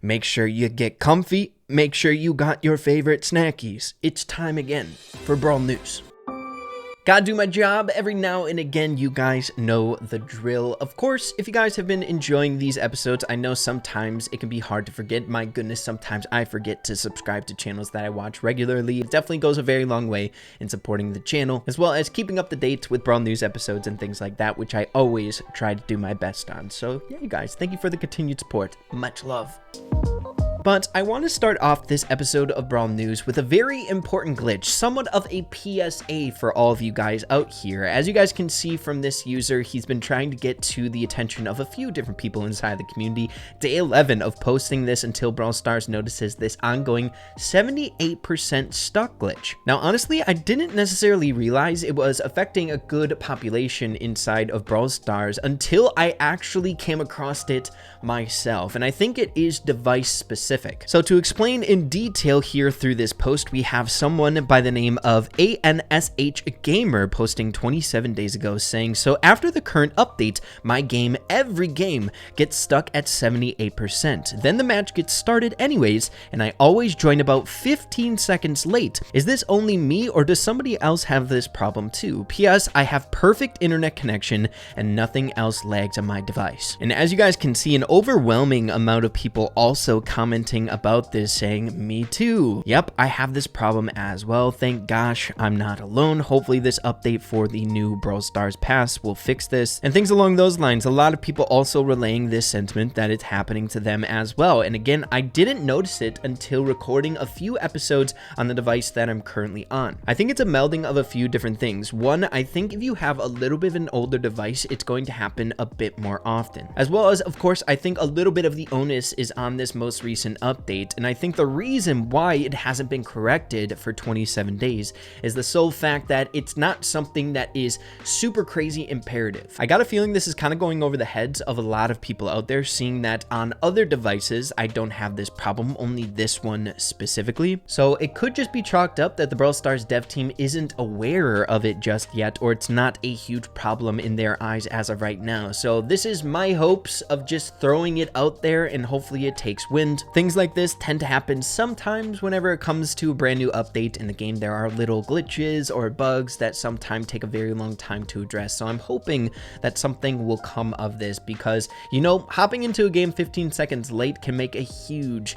Make sure you get comfy. Make sure you got your favorite snackies. It's time again for Brawl News. Gotta do my job every now and again, you guys know the drill. Of course, if you guys have been enjoying these episodes, I know sometimes it can be hard to forget. My goodness, sometimes I forget to subscribe to channels that I watch regularly. It definitely goes a very long way in supporting the channel, as well as keeping up to date with Brawl News episodes and things like that, which I always try to do my best on. So yeah, you guys, thank you for the continued support. Much love. But I want to start off this episode of Brawl News with a very important glitch, somewhat of a PSA for all of you guys out here. As you guys can see from this user, he's been trying to get to the attention of a few different people inside the community. Day 11 of posting this until Brawl Stars notices this ongoing 78% stuck glitch. Now, honestly, I didn't necessarily realize it was affecting a good population inside of Brawl Stars until I actually came across it myself, and I think it is device specific. So to explain in detail here through this post, we have someone by the name of ANSH Gamer posting 27 days ago saying, so after the current update, my game, every game, gets stuck at 78%. Then the match gets started anyways, and I always join about 15 seconds late. Is this only me, or does somebody else have this problem too? P.S. I have perfect internet connection and nothing else lags on my device. And as you guys can see, an overwhelming amount of people also commenting about this saying, me too. Yep, I have this problem as well. Thank gosh I'm not alone. Hopefully this update for the new Brawl Stars Pass will fix this and things along those lines. A lot of people also relaying this sentiment that it's happening to them as well. And again, I didn't notice it until recording a few episodes on the device that I'm currently on. I think it's a melding of a few different things. One, I think if you have a little bit of an older device, it's going to happen a bit more often. As well as, of course, I think a little bit of the onus is on this most recent update, and I think the reason why it hasn't been corrected for 27 days is the sole fact that it's not something that is super crazy imperative. I got a feeling this is kind of going over the heads of a lot of people out there, seeing that on other devices I don't have this problem, only this one specifically. So it could just be chalked up that the Brawl Stars dev team isn't aware of it just yet, or it's not a huge problem in their eyes as of right now. So this is my hopes of just throwing it out there, and hopefully it takes wind. Things like this tend to happen sometimes whenever it comes to a brand new update in the game. There are little glitches or bugs that sometimes take a very long time to address. So I'm hoping that something will come of this, because, you know, hopping into a game 15 seconds late can make a huge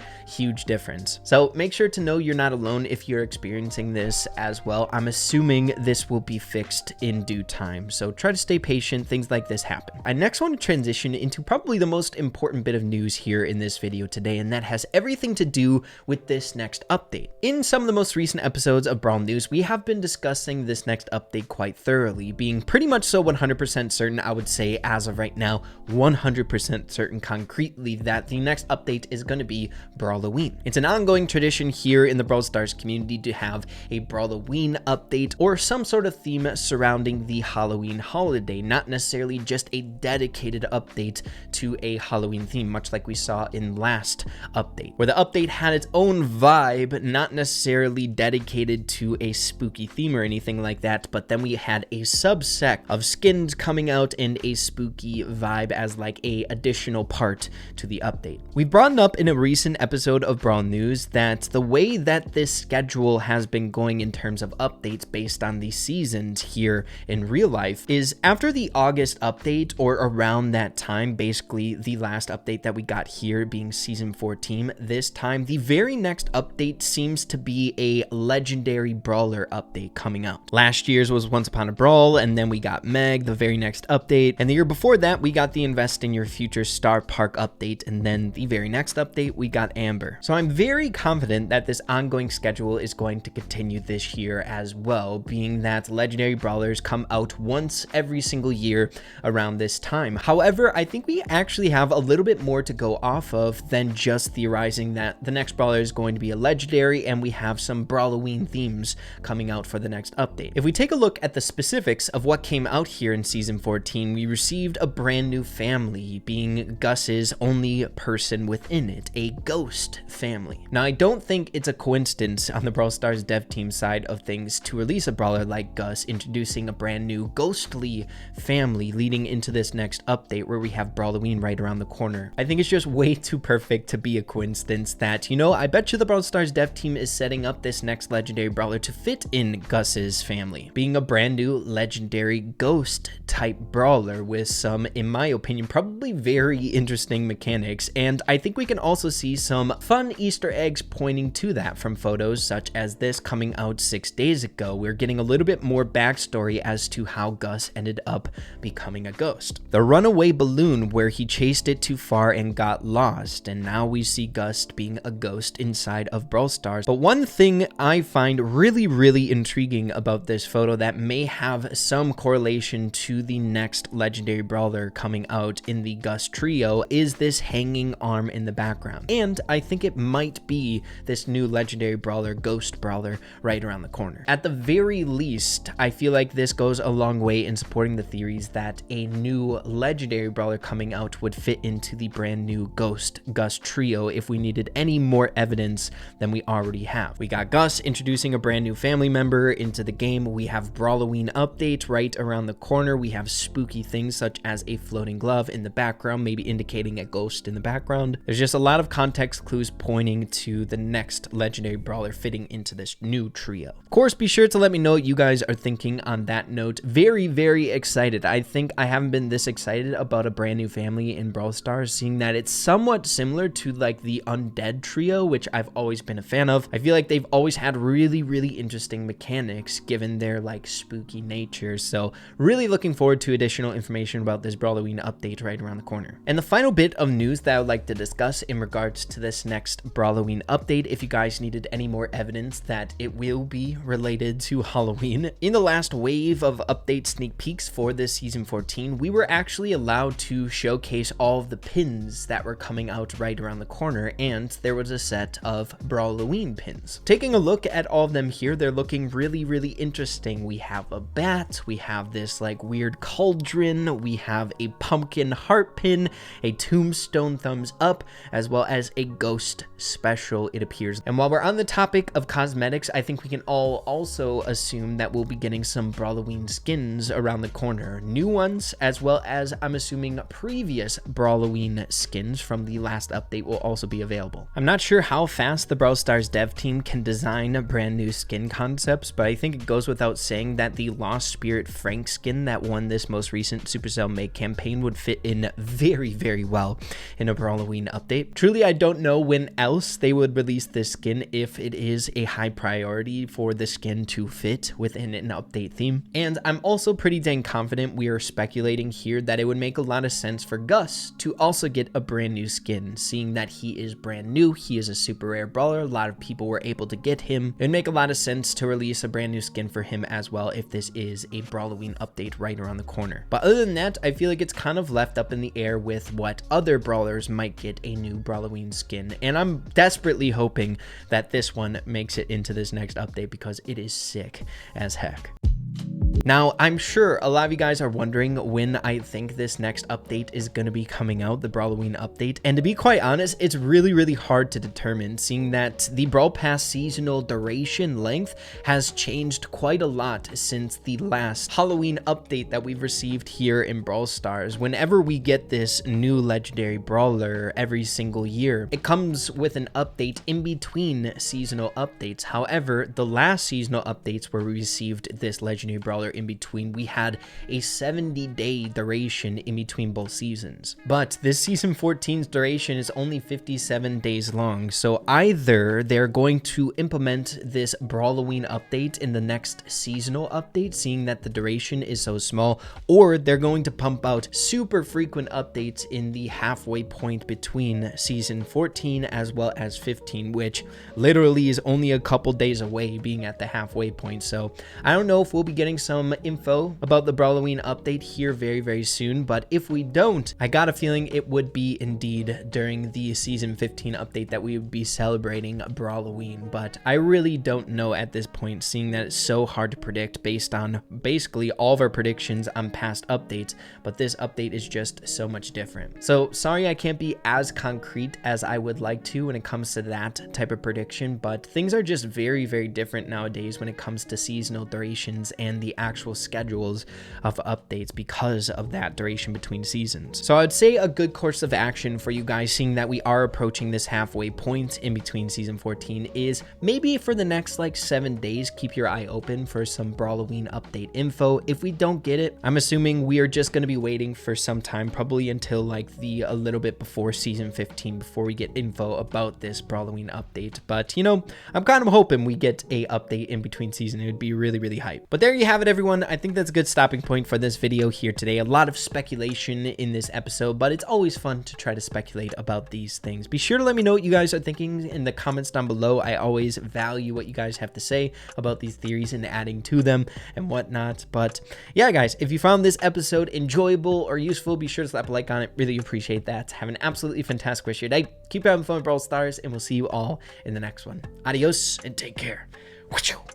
difference. So make sure to know you're not alone if you're experiencing this as well. I'm assuming this will be fixed in due time. So try to stay patient. Things like this happen. I next want to transition into probably the most important bit of news here in this video today, and that has everything to do with this next update. In some of the most recent episodes of Brawl News, we have been discussing this next update quite thoroughly, being pretty much so 100% certain, I would say as of right now, 100% certain concretely that the next update is going to be Brawl-O-Ween. It's an ongoing tradition here in the Brawl Stars community to have a Brawl-O-Ween update or some sort of theme surrounding the Halloween holiday, not necessarily just a dedicated update to a Halloween theme, much like we saw in last update, where the update had its own vibe, not necessarily dedicated to a spooky theme or anything like that, but then we had a subsect of skins coming out and a spooky vibe as like a additional part to the update. We brought up in a recent episode of Brawl News that the way that this schedule has been going in terms of updates based on the seasons here in real life is after the August update, or around that time, basically the last update that we got here being season 14, this time the very next update seems to be a legendary brawler update coming out. Last year's was Once Upon a Brawl, and then we got Meg, the very next update, and the year before that we got the Invest in Your Future Star Park update, and then the very next update we got Amber. So I'm very confident that this ongoing schedule is going to continue this year as well, being that legendary brawlers come out once every single year around this time. However, I think we actually have a little bit more to go off of than just theorizing that the next brawler is going to be a legendary and we have some Brawl-O-Ween themes coming out for the next update. If we take a look at the specifics of what came out here in season 14, we received a brand new family, being Gus's only person within it, a ghost family. Now, I don't think it's a coincidence on the Brawl Stars dev team side of things to release a brawler like Gus, introducing a brand new ghostly family leading into this next update where we have Brawl-O-Ween right around the corner. I think it's just way too perfect to be a coincidence that, you know, I bet you the Brawl Stars dev team is setting up this next legendary brawler to fit in Gus's family, being a brand new legendary ghost type brawler with some, in my opinion, probably very interesting mechanics. And I think we can also see some fun Easter eggs pointing to that from photos such as this coming out 6 days ago. We're getting a little bit more backstory as to how Gus ended up becoming a ghost. The runaway balloon where he chased it too far and got lost, and now we see Gus being a ghost inside of Brawl Stars. But one thing I find really intriguing about this photo that may have some correlation to the next legendary brawler coming out in the Gus trio is this hanging arm in the background. And I think it might be this new legendary brawler, Ghost Brawler, right around the corner. At the very least, I feel like this goes a long way in supporting the theories that a new legendary brawler coming out would fit into the brand new Ghost Gus trio if we needed any more evidence than we already have. We got Gus introducing a brand new family member into the game. We have Brawl-O-Ween update right around the corner. We have spooky things such as a floating glove in the background, maybe indicating a ghost in the background. There's just a lot of context clues pointing to the next legendary brawler fitting into this new trio. Of course, be sure to let me know what you guys are thinking on that note. Very excited. I think I haven't been this excited about a brand new family in Brawl Stars, seeing that it's somewhat similar to like the Undead trio, which I've always been a fan of. I feel like they've always had really interesting mechanics given their like spooky nature. So really looking forward to additional information about this Brawl-O-Ween update right around the corner. And the final bit of news that I would like to discuss in regards to this next Brawl-O-Ween update, if you guys needed any more evidence that it will be related to Halloween. In the last wave of update sneak peeks for this season 14, we were actually allowed to showcase all of the pins that were coming out right around the corner, and there was a set of Brawl-O-Ween pins. Taking a look at all of them here, they're looking really interesting. We have a bat, we have this like weird cauldron, we have a pumpkin heart pin, a tombstone thumbs up, as well as a ghost special, it appears. And while we're on the topic of cosmetics, I think we can all also assume that we'll be getting some Brawl-O-Ween skins around the corner. New ones, as well as I'm assuming previous Brawl-O-Ween skins from the last update will also be available. I'm not sure how fast the Brawl Stars dev team can design brand new skin concepts, but I think it goes without saying that the Lost Spirit Frank skin that won this most recent Supercell Make campaign would fit in very well in a Brawl-O-Ween update. Truly, I don't know when else they would release this skin if it is a high priority for the skin to fit within an update theme. And I'm also pretty dang confident we are speculating here that it would make a lot of sense for Gus to also get a brand new skin, seeing that he is brand new, he is a super rare brawler, a lot of people were able to get him. It would make a lot of sense to release a brand new skin for him as well if this is a Brawl-O-Ween update right around the corner. But other than that, I feel like it's kind of left up in the air with what other brawlers might get a new Brawl-O-Ween skin, and I'm desperately hoping that this one makes it into this next update because it is sick as heck. Now, I'm sure a lot of you guys are wondering when I think this next update is going to be coming out, the Brawl-O-Ween update. And to be quite honest, it's really hard to determine, seeing that the Brawl Pass seasonal duration length has changed quite a lot since the last Halloween update that we've received here in Brawl Stars. Whenever we get this new legendary brawler every single year, it comes with an update in between seasonal updates. However, the last seasonal updates where we received this legendary brawler in between, we had a 70-day duration in between both seasons. But this season 14's duration is only 57 days long, so either they're going to implement this Brawl-O-Ween update in the next seasonal update, seeing that the duration is so small, or they're going to pump out super frequent updates in the halfway point between season 14 as well as 15, which literally is only a couple days away being at the halfway point. So I don't know if we'll be getting some info about the Brawl-O-Ween update here very soon, but if we don't, I got a feeling it would be indeed during the season 15 update that we would be celebrating Brawl-O-Ween. But I really don't know at this point, seeing that it's so hard to predict based on basically all of our predictions on past updates, but this update is just so much different. So sorry I can't be as concrete as I would like to when it comes to that type of prediction, but things are just very different nowadays when it comes to seasonal durations and the actual actual schedules of updates because of that duration between seasons. So I'd say a good course of action for you guys, seeing that we are approaching this halfway point in between season 14, is maybe for the next like 7 days, keep your eye open for some Brawl-O-Ween update info. If we don't get it, I'm assuming we are just going to be waiting for some time, probably until like a little bit before season 15, before we get info about this Brawl-O-Ween update. But you know, I'm kind of hoping we get a update in between season. It would be really, really hype. But there you have it, everyone. I think that's a good stopping point for this video here today. A lot of speculation in this episode, but it's always fun to try to speculate about these things. Be sure to let me know what you guys are thinking in the comments down below. I always value what you guys have to say about these theories and adding to them and whatnot. But yeah, guys, if you found this episode enjoyable or useful, be sure to slap a like on it. Really appreciate that. Have an absolutely fantastic rest of your day. Keep having fun with Brawl Stars, and we'll see you all in the next one. Adios and take care.